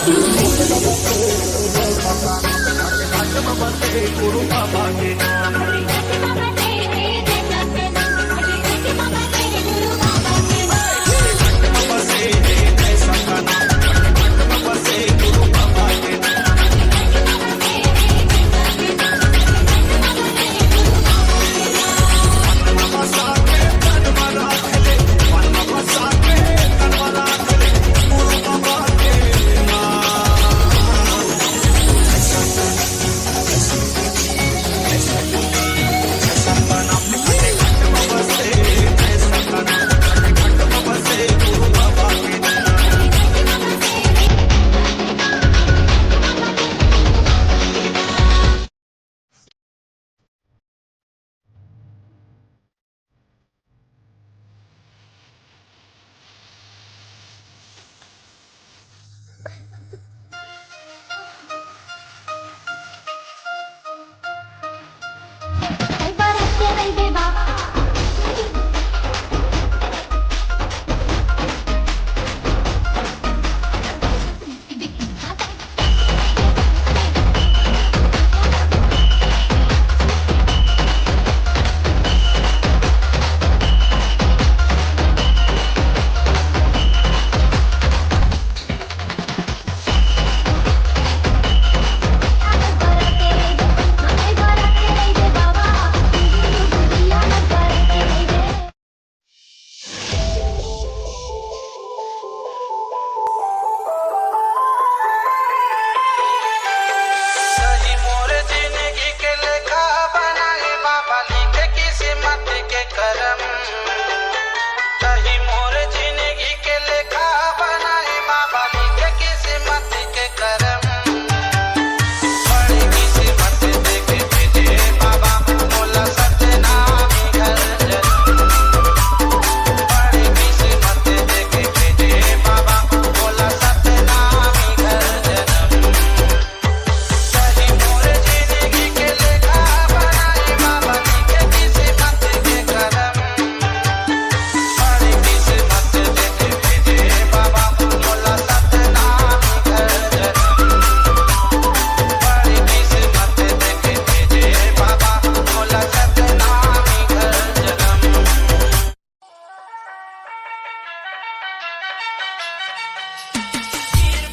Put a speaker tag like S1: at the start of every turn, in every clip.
S1: गुरु बाबा के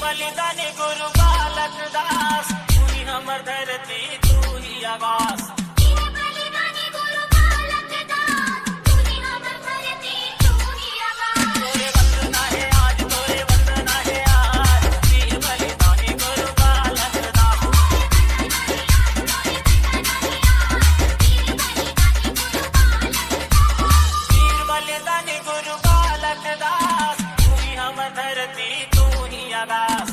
S2: बलिदानी गुरु बालक दास तू ही हमर धरती तू ही आवास। बलिदानी गुरु बालक दास तू ही हमर धरती तू ही आवास। तोरे वंदना है आज तोरे वंदना है आज वीर बलिदानी गुरु बालक दास। वीर बलिदानी गुरु बालक दास तू ही हमर धरती तू ही आकाश।